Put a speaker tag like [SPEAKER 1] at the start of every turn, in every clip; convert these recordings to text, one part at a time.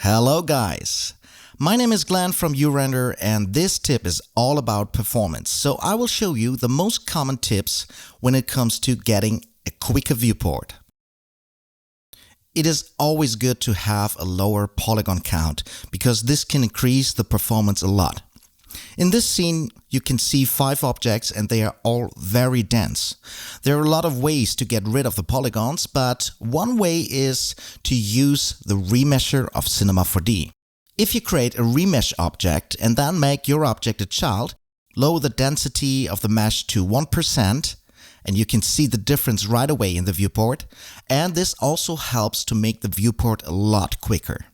[SPEAKER 1] Hello guys! My name is Glenn from URender and this tip is all about performance. So I will show you the most common tips when it comes to getting a quicker viewport. It is always good to have a lower polygon count because this can increase the performance a lot. In this scene you can see 5 objects and they are all very dense. There are a lot of ways to get rid of the polygons, but one way is to use the remesher of Cinema 4D. If you create a remesh object and then make your object a child, lower the density of the mesh to 1%, and you can see the difference right away in the viewport, and this also helps to make the viewport a lot quicker.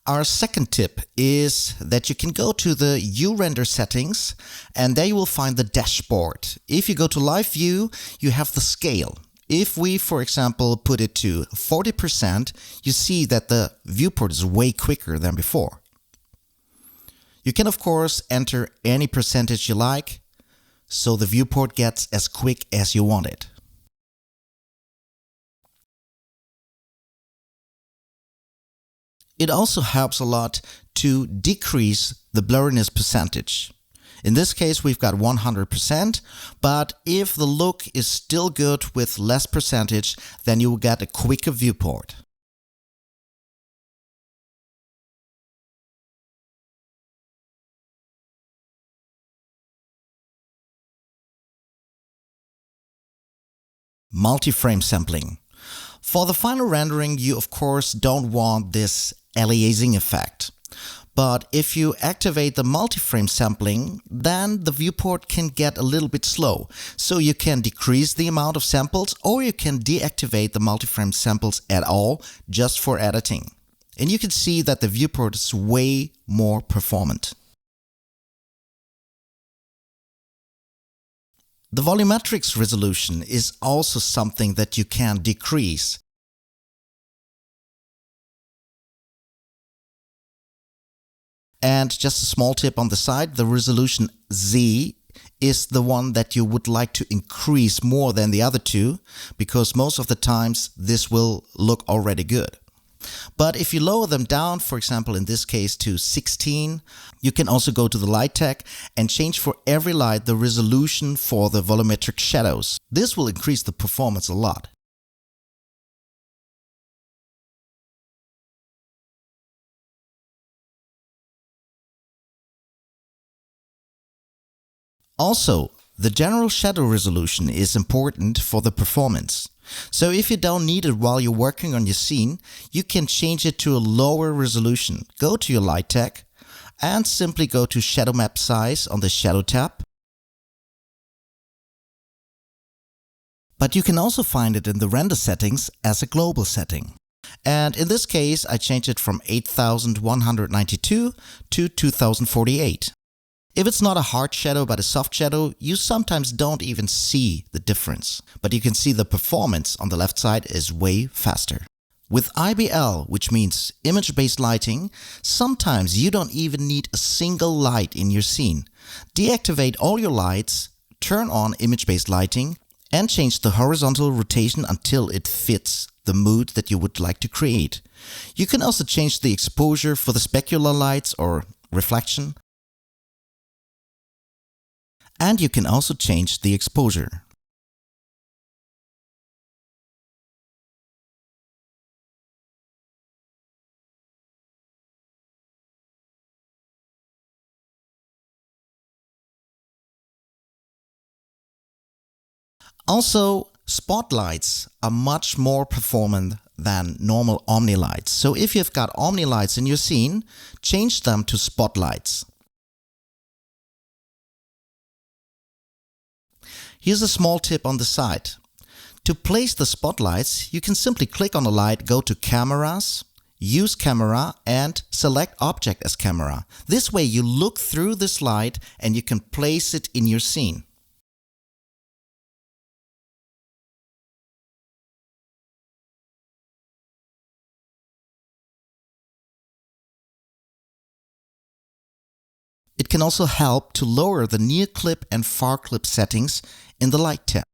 [SPEAKER 1] Our second tip is that you can go to the URender settings and there you will find the dashboard. If you go to live view, you have the scale. If we, for example, put it to 40%, you see that the viewport is way quicker than before. You can of course enter any percentage you like, so the viewport gets as quick as you want it. It also helps a lot to decrease the blurriness percentage. In this case we've got 100%, but if the look is still good with less percentage, then you will get a quicker viewport. Multi-frame sampling. For the final rendering you of course don't want this aliasing effect. But if you activate the multi-frame sampling, then the viewport can get a little bit slow. So you can decrease the amount of samples or you can deactivate the multi-frame samples at all just for editing. And you can see that the viewport is way more performant. The volumetrics resolution is also something that you can decrease. And just a small tip on the side, the resolution Z is the one that you would like to increase more than the other two, because most of the times this will look already good. But if you lower them down, for example in this case to 16, you can also go to the light tag and change for every light the resolution for the volumetric shadows. This will increase the performance a lot. Also, the general shadow resolution is important for the performance. So if you don't need it while you're working on your scene, you can change it to a lower resolution. Go to your light tag and simply go to shadow map size on the shadow tab. But you can also find it in the render settings as a global setting. And in this case I changed it from 8192 to 2048. If it's not a hard shadow but a soft shadow, you sometimes don't even see the difference. But you can see the performance on the left side is way faster. With IBL, which means image-based lighting, sometimes you don't even need a single light in your scene. Deactivate all your lights, turn on image-based lighting, and change the horizontal rotation until it fits the mood that you would like to create. You can also change the exposure for the specular lights or reflection. And you can also change the exposure. Also, spotlights are much more performant than normal omni lights. So if you've got omni lights in your scene, change them to spotlights. Here's a small tip on the side. To place the spotlights, you can simply click on a light, go to Cameras, use Camera and select Object as Camera. This way you look through this light and you can place it in your scene. It It can also help to lower the near clip and far clip settings in the Light tab.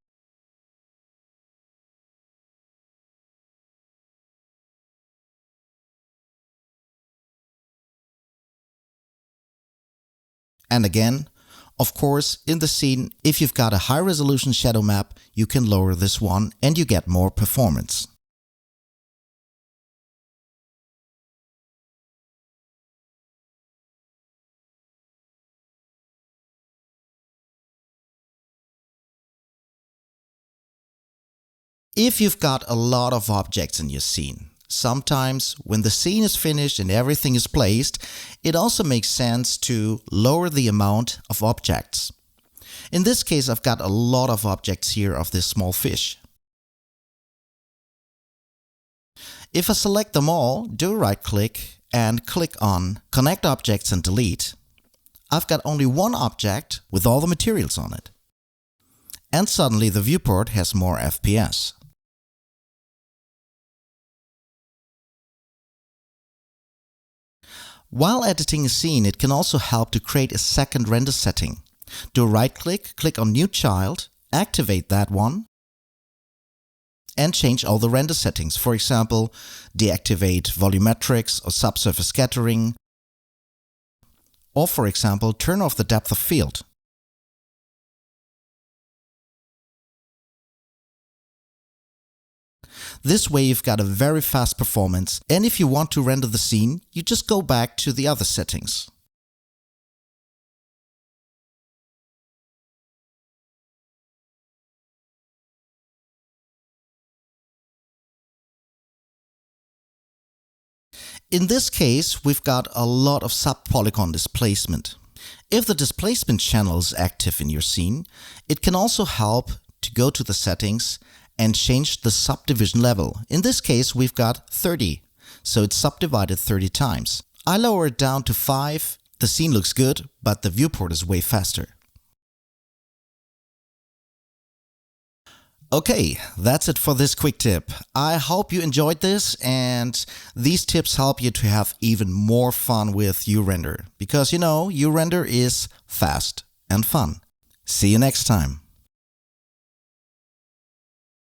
[SPEAKER 1] And again, of course, in the scene, if you've got a high resolution shadow map, you can lower this one and you get more performance. If you've got a lot of objects in your scene, sometimes when the scene is finished and everything is placed, it also makes sense to lower the amount of objects. In this case, I've got a lot of objects here of this small fish. If I select them all, do a right click and click on Connect Objects and Delete, I've got only one object with all the materials on it. And suddenly the viewport has more FPS. While editing a scene, it can also help to create a second render setting. Do a right click, click on New Child, activate that one, and change all the render settings. For example, deactivate volumetrics or subsurface scattering, or for example, turn off the depth of field. This way you've got a very fast performance, and if you want to render the scene, you just go back to the other settings. In this case, we've got a lot of sub-polygon displacement. If the displacement channel is active in your scene, it can also help to go to the settings and change the subdivision level. In this case, we've got 30, so it's subdivided 30 times. I lower it down to 5. The scene looks good, but the viewport is way faster. Okay, that's it for this quick tip. I hope you enjoyed this, and these tips help you to have even more fun with URender, because you know, URender is fast and fun. See you next time.